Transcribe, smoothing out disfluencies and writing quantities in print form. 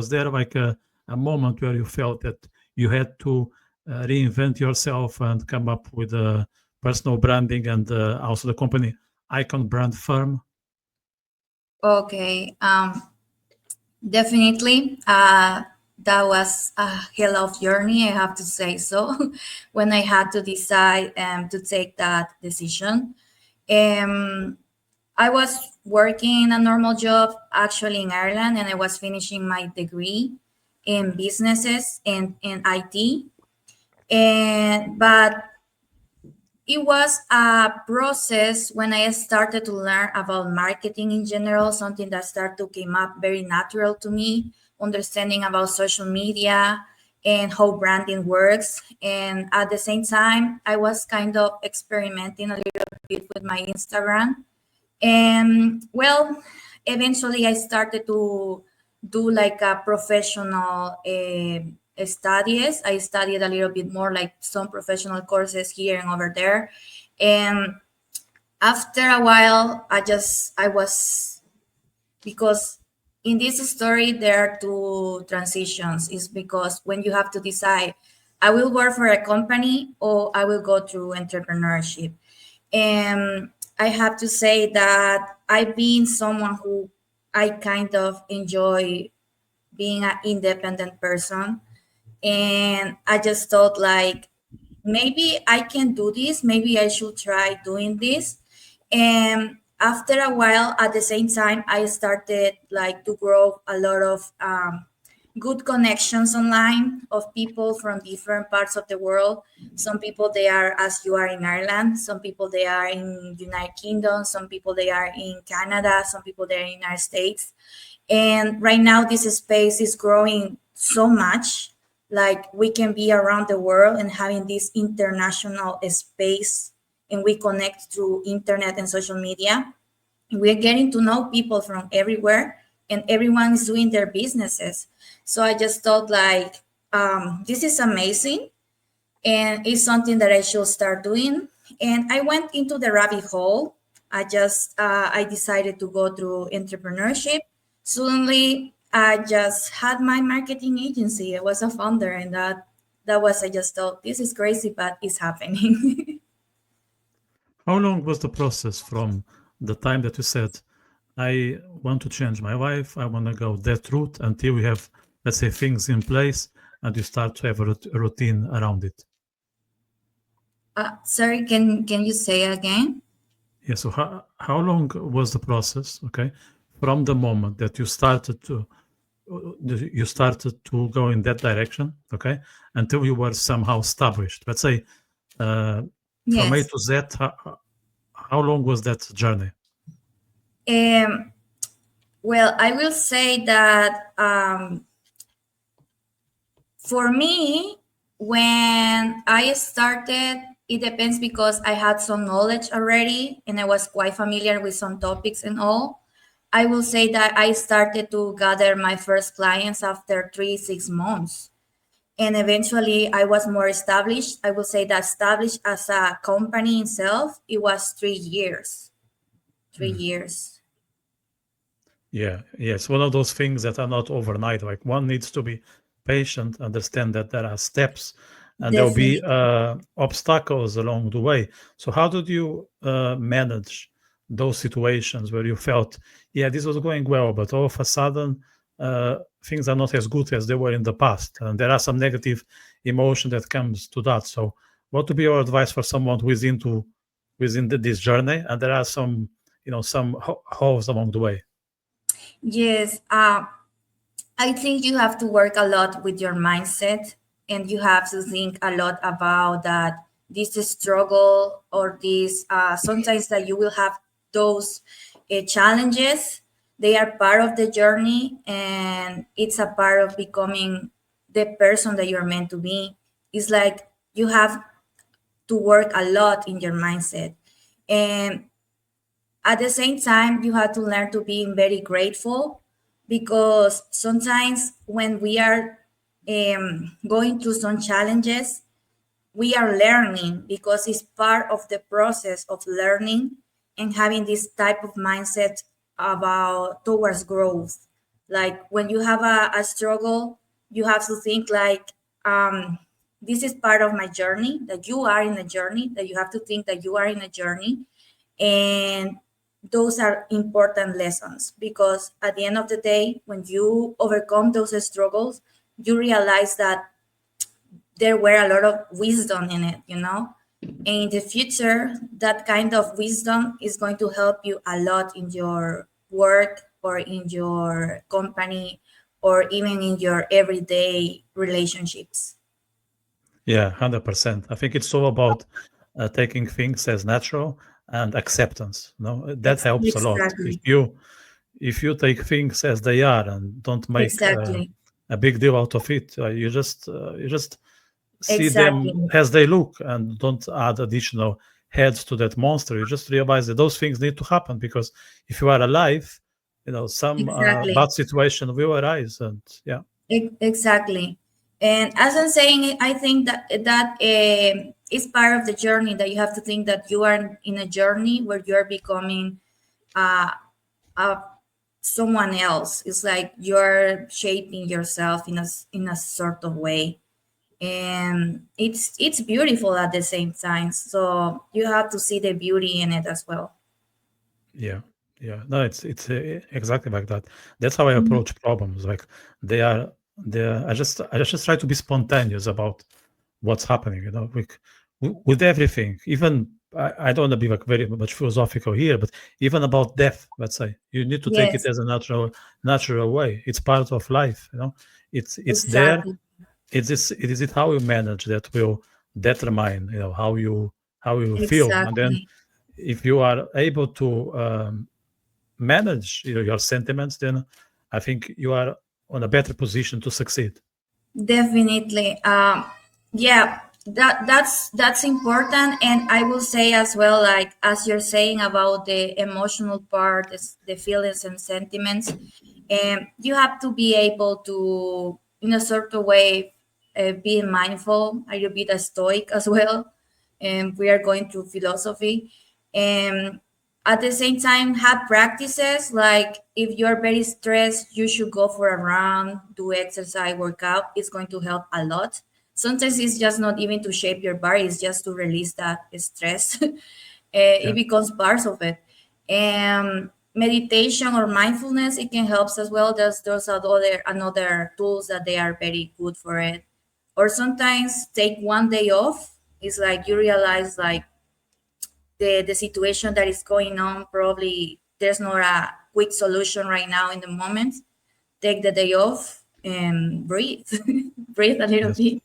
Was there like a moment where you felt that you had to reinvent yourself and come up with a personal branding and also the company icon brand firm? Okay, definitely. That was a hell of journey, I have to say so, when I had to decide to take that decision. Um, I was working a normal job actually in Ireland, and I was finishing my degree in businesses and in IT. And but it was a process when I started to learn about marketing in general, something that started to come up very natural to me, understanding about social media and how branding works. And at the same time, I was kind of experimenting a little bit with my Instagram. And well, eventually I started to do like a professional studies. I studied a little bit more, like some professional courses here and over there. And after a while, I was, because in this story there are two transitions. Is because when you have to decide, I will work for a company or I will go through entrepreneurship. And I have to say that I've been someone who I kind of enjoy being an independent person. And I just thought like, maybe I can do this. Maybe I should try doing this. And after a while, at the same time, I started like to grow a lot of good connections online of people from different parts of the world. Some people they are as you are in Ireland. Some people they are in United Kingdom. Some people they are in Canada. Some people they are in United States. And right now, this space is growing so much. Like we can be around the world and having this international space, and we connect through internet and social media. We're getting to know people from everywhere, and everyone is doing their businesses. So I just thought like, this is amazing, and it's something that I should start doing. And I went into the rabbit hole. I decided to go through entrepreneurship. Suddenly I just had my marketing agency. I was a founder, and that was, I just thought this is crazy, but it's happening. How long was the process from the time that you said, I want to change my life, I want to go that route, until you have, let's say, things in place and you start to have a routine around it? Sorry, can you say again? Yeah, so how long was the process, okay, from the moment that you started to go in that direction, okay, until you were somehow established? Let's say from A Yes. to Z, how long was that journey? Um, well, I will say that for me, when I started, it depends because I had some knowledge already and I was quite familiar with some topics and all. I will say that I started to gather my first clients after 3, 6 months. And eventually I was more established. I will say that established as a company itself, it was 3 years. 3 years. Yeah, yeah, it's one of those things that are not overnight. Like one needs to be patient, understand that there are steps and there'll be Definitely. obstacles along the way. So, how did you manage those situations where you felt, yeah, this was going well, but all of a sudden things are not as good as they were in the past, and there are some negative emotion that comes to that. So, what would be your advice for someone who is into this journey, and there are some, some holes along the way? Yes. I think you have to work a lot with your mindset, and you have to think a lot about that this struggle or this sometimes that you will have those challenges. They are part of the journey, and it's a part of becoming the person that you're meant to be. It's like you have to work a lot in your mindset, and at the same time you have to learn to be very grateful, because sometimes when we are going through some challenges, we are learning because it's part of the process of learning and having this type of mindset about towards growth. Like when you have a struggle, you have to think like, this is part of my journey, that you are in a journey, that you have to think that you are in a journey. And those are important lessons, because at the end of the day, when you overcome those struggles, you realize that there were a lot of wisdom in it, And in the future, that kind of wisdom is going to help you a lot in your work or in your company or even in your everyday relationships. Yeah, 100%. I think it's all about taking things as natural and acceptance. That helps a lot. Exactly. If you take things as they are and don't make Exactly. a big deal out of it, you just see them Exactly. as they look and don't add additional heads to that monster. You just realize that those things need to happen, because if you are alive, some Exactly. bad situation will arise. And yeah. Exactly. And as I'm saying, I think that is part of the journey, that you have to think that you are in a journey where you are becoming uh, uh, someone else. It's like you're shaping yourself in a sort of way, and it's beautiful at the same time. So you have to see the beauty in it as well. Yeah, yeah. No, it's exactly like that. That's how I Mhm. approach problems. Like they are. I just try to be spontaneous about what's happening. Like with everything. Even I don't want to be like very much philosophical here, but even about death, let's say, you need to take it Yes, as a natural way. It's part of life. It's there. exactly, It is how you manage that will determine how you feel. And then exactly. if you are able to manage your sentiments, then I think you are on a better position to succeed. Definitely. Yeah, that's important. And I will say as well, like as you're saying about the emotional part, is the feelings and sentiments, and you have to be able to, in a sort of way, be mindful, a little bit stoic as well. And we are going through philosophy, and at the same time have practices like if you're very stressed, you should go for a run, do exercise, workout. It's going to help a lot. Sometimes it's just not even to shape your body, it's just to release that stress. It Yeah. becomes part of it. And meditation or mindfulness, it can help as well. There's another tools that they are very good for it. Or sometimes take one day off. It's like you realize like the situation that is going on, probably there's not a quick solution right now in the moment. Take the day off and breathe. Breathe a little Yes. bit.